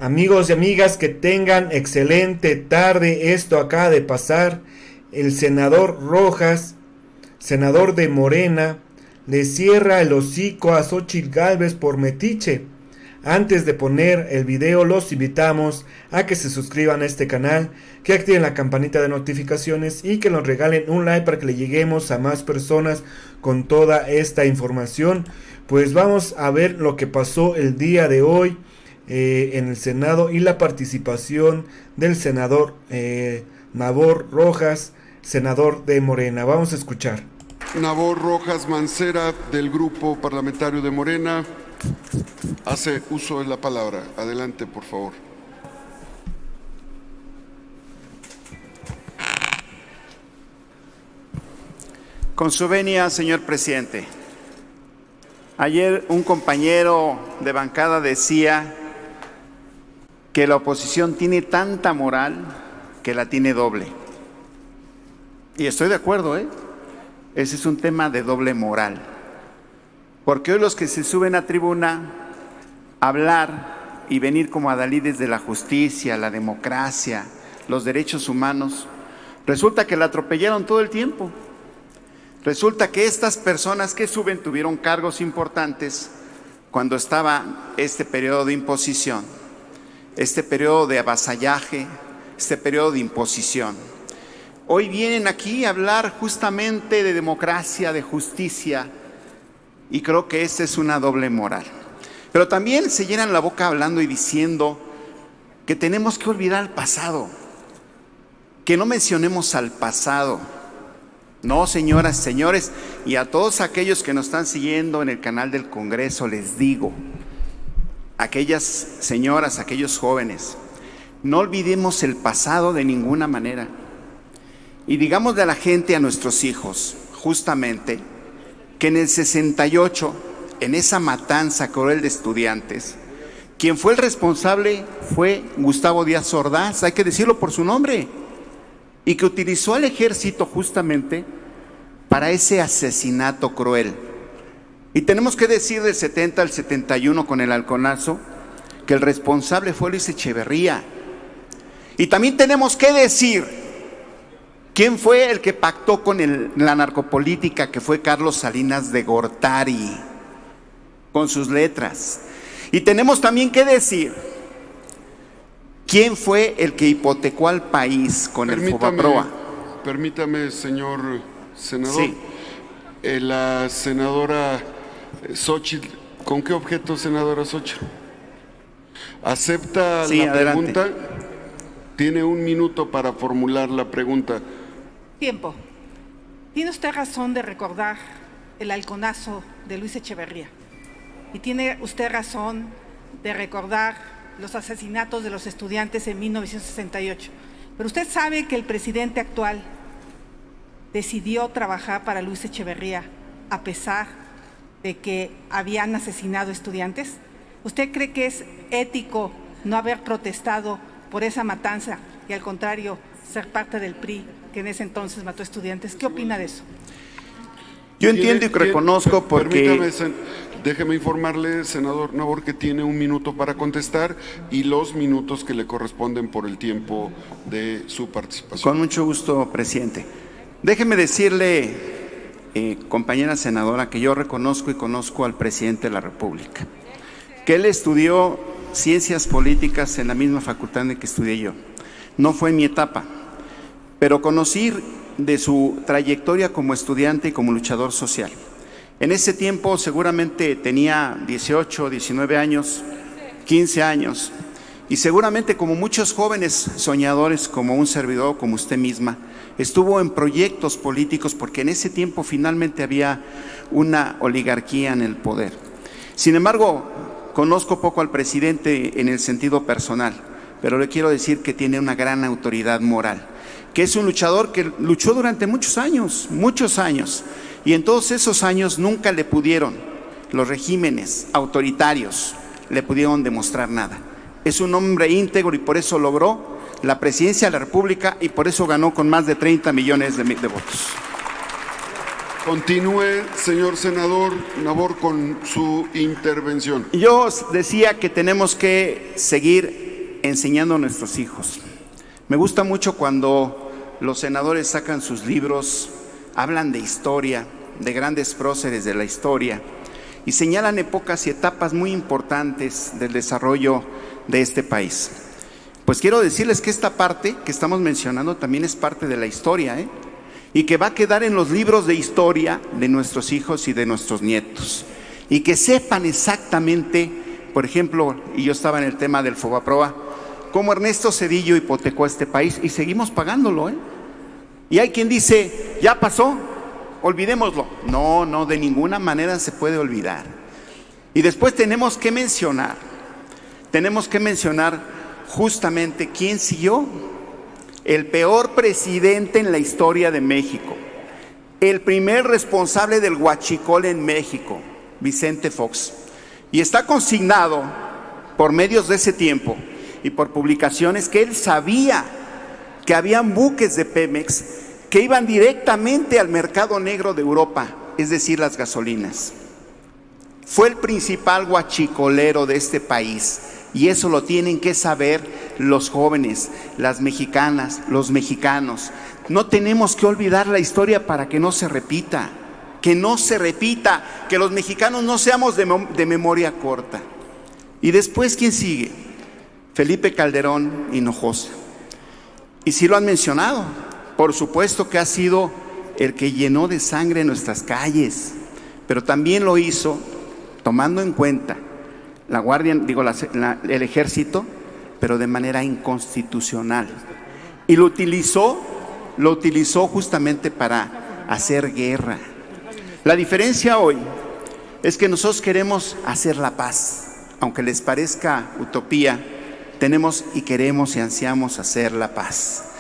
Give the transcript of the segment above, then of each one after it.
Amigos y amigas, que tengan excelente tarde. Esto acaba de pasar. El senador Rojas, senador de Morena, le cierra el hocico a Xóchitl Gálvez por metiche. Antes de poner el video, los invitamos a que se suscriban a este canal, que activen la campanita de notificaciones y que nos regalen un like para que le lleguemos a más personas con toda esta información. Pues vamos a ver lo que pasó el día de hoy en el Senado y la participación del senador Nabor Rojas, senador de Morena. Vamos a escuchar. Nabor Rojas Mancera, del Grupo Parlamentario de Morena, hace uso de la palabra. Adelante, por favor. Con su venia, señor presidente. Ayer un compañero de bancada decía que la oposición tiene tanta moral que la tiene doble. Y estoy de acuerdo, Ese es un tema de doble moral. Porque hoy los que se suben a tribuna a hablar y venir como adalides de la justicia, la democracia, los derechos humanos, resulta que la atropellaron todo el tiempo. Resulta que estas personas que suben tuvieron cargos importantes cuando estaba este periodo de imposición, este periodo de avasallaje, este periodo de imposición. Hoy vienen aquí a hablar justamente de democracia, de justicia, y creo que esta es una doble moral. Pero también se llenan la boca hablando y diciendo que tenemos que olvidar el pasado, que no mencionemos al pasado. No, señoras, señores, y a todos aquellos que nos están siguiendo en el canal del Congreso, les digo, aquellas señoras, aquellos jóvenes, no olvidemos el pasado de ninguna manera. Y digámosle a la gente, a nuestros hijos, justamente, que en el 68, en esa matanza cruel de estudiantes, quien fue el responsable fue Gustavo Díaz Ordaz, hay que decirlo por su nombre, y que utilizó al ejército justamente para ese asesinato cruel. Y tenemos que decir del 70 al 71 con el halconazo que el responsable fue Luis Echeverría. Y también tenemos que decir quién fue el que pactó con la narcopolítica, que fue Carlos Salinas de Gortari, con sus letras. Y tenemos también que decir quién fue el que hipotecó al país con el Fobaproa. Permítame, señor senador. Sí. La senadora Xóchitl, ¿con qué objeto, senadora Xóchitl? ¿Acepta la pregunta? Tiene un minuto para formular la pregunta. Tiempo. Tiene usted razón de recordar el halconazo de Luis Echeverría. Y tiene usted razón de recordar los asesinatos de los estudiantes en 1968. Pero usted sabe que el presidente actual decidió trabajar para Luis Echeverría a pesar de que habían asesinado estudiantes. ¿Usted cree que es ético no haber protestado por esa matanza y al contrario ser parte del PRI que en ese entonces mató estudiantes? ¿Qué opina de eso? Yo entiendo y reconozco porque… Permítame, déjeme informarle, senador Nabor, que tiene un minuto para contestar y los minutos que le corresponden por el tiempo de su participación. Con mucho gusto, presidente. Déjeme decirle, compañera senadora, que yo reconozco y conozco al presidente de la República, que él estudió ciencias políticas en la misma facultad en la que estudié yo. No fue en mi etapa, pero conocí de su trayectoria como estudiante y como luchador social. En ese tiempo seguramente tenía 18, 19 años, 15 años, y seguramente como muchos jóvenes soñadores, como un servidor, como usted misma, estuvo en proyectos políticos porque en ese tiempo finalmente había una oligarquía en el poder. Sin embargo, conozco poco al presidente en el sentido personal, pero le quiero decir que tiene una gran autoridad moral, que es un luchador que luchó durante muchos años, y en todos esos años nunca le pudieron, los regímenes autoritarios, le pudieron demostrar nada. Es un hombre íntegro y por eso logró la presidencia de la República y por eso ganó con más de 30 millones de votos. Continúe, señor senador Nabor, con su intervención. Yo decía que tenemos que seguir enseñando a nuestros hijos. Me gusta mucho cuando los senadores sacan sus libros, hablan de historia, de grandes próceres de la historia, y señalan épocas y etapas muy importantes del desarrollo de este país. Pues quiero decirles que esta parte que estamos mencionando también es parte de la historia, y que va a quedar en los libros de historia de nuestros hijos y de nuestros nietos, y que sepan exactamente, por ejemplo, y yo estaba en el tema del Fobaproa, cómo Ernesto Zedillo hipotecó este país y seguimos pagándolo, Y hay quien dice, ya pasó, olvidémoslo. No, no, de ninguna manera se puede olvidar. Y después tenemos que mencionar justamente quién siguió. El peor presidente en la historia de México, el primer responsable del huachicol en México, Vicente Fox. Y está consignado por medios de ese tiempo y por publicaciones que él sabía que habían buques de Pemex que iban directamente al mercado negro de Europa, es decir, las gasolinas. Fue el principal huachicolero de este país, y eso lo tienen que saber los jóvenes, las mexicanas, los mexicanos. No tenemos que olvidar la historia para que no se repita, que los mexicanos no seamos de memoria corta. Y después, ¿quién sigue? Felipe Calderón Hinojosa. Y sí lo han mencionado, por supuesto que ha sido el que llenó de sangre nuestras calles, pero también lo hizo tomando en cuenta la Guardia, el Ejército, pero de manera inconstitucional. Y lo utilizó justamente para hacer guerra. La diferencia hoy es que nosotros queremos hacer la paz, aunque les parezca utopía. Tenemos y queremos y ansiamos hacer la paz.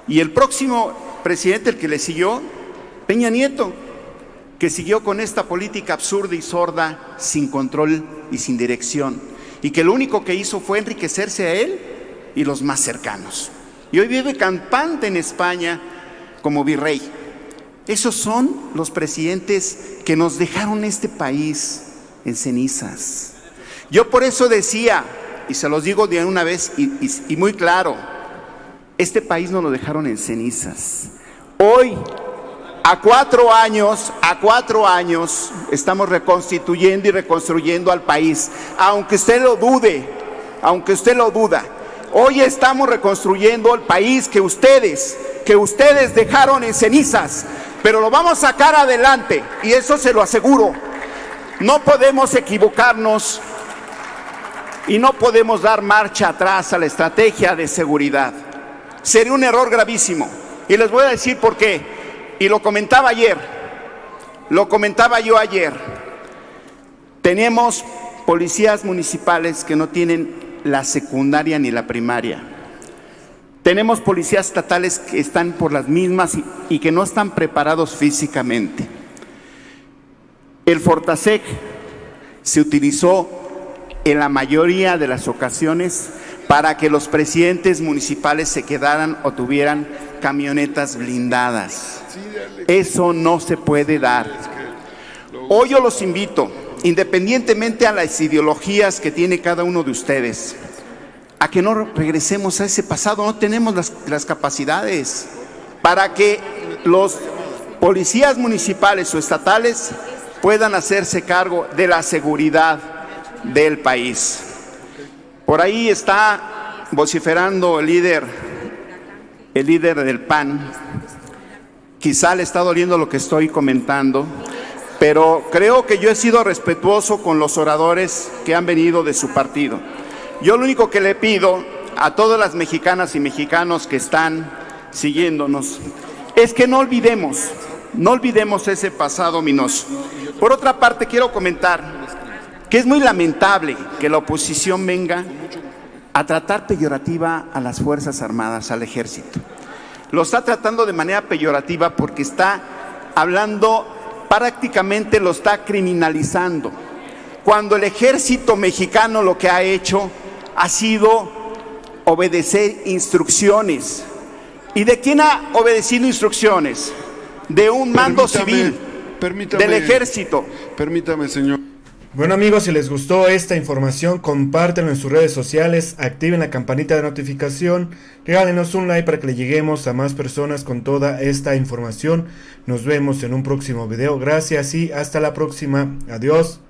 Y el próximo presidente, el que le siguió, Peña Nieto, que siguió con esta política absurda y sorda, sin control y sin dirección, y que lo único que hizo fue enriquecerse a él y los más cercanos. Y hoy vive campante en España como virrey. Esos son los presidentes que nos dejaron este país en cenizas. Yo por eso decía, y se los digo de una vez y muy claro, este país nos lo dejaron en cenizas. Hoy, a 4 años, estamos reconstituyendo y reconstruyendo al país. Aunque usted lo dude, hoy estamos reconstruyendo el país que ustedes dejaron en cenizas. Pero lo vamos a sacar adelante, y eso se lo aseguro. No podemos equivocarnos y no podemos dar marcha atrás a la estrategia de seguridad. Sería un error gravísimo. Y les voy a decir por qué. Y lo comentaba yo ayer. Tenemos policías municipales que no tienen la secundaria ni la primaria. Tenemos policías estatales que están por las mismas y que no están preparados físicamente. El Fortaseg se utilizó en la mayoría de las ocasiones para que los presidentes municipales se quedaran o tuvieran camionetas blindadas. Eso no se puede dar. Hoy yo los invito, independientemente a las ideologías que tiene cada uno de ustedes, a que no regresemos a ese pasado. No tenemos las capacidades para que los policías municipales o estatales puedan hacerse cargo de la seguridad del país. Por ahí está vociferando el líder del PAN. Quizá le está doliendo lo que estoy comentando, pero creo que yo he sido respetuoso con los oradores que han venido de su partido. Yo lo único que le pido a todas las mexicanas y mexicanos que están siguiéndonos es que no olvidemos ese pasado ominoso. Por otra parte, quiero comentar que es muy lamentable que la oposición venga a tratar peyorativa a las Fuerzas Armadas, al Ejército. Lo está tratando de manera peyorativa porque está hablando, prácticamente lo está criminalizando, cuando el Ejército mexicano lo que ha hecho ha sido obedecer instrucciones. ¿Y de quién ha obedecido instrucciones? De un mando civil, del Ejército. Permítame, señor. Bueno amigos, si les gustó esta información, compártanlo en sus redes sociales, activen la campanita de notificación, regálenos un like para que le lleguemos a más personas con toda esta información. Nos vemos en un próximo video. Gracias y hasta la próxima. Adiós.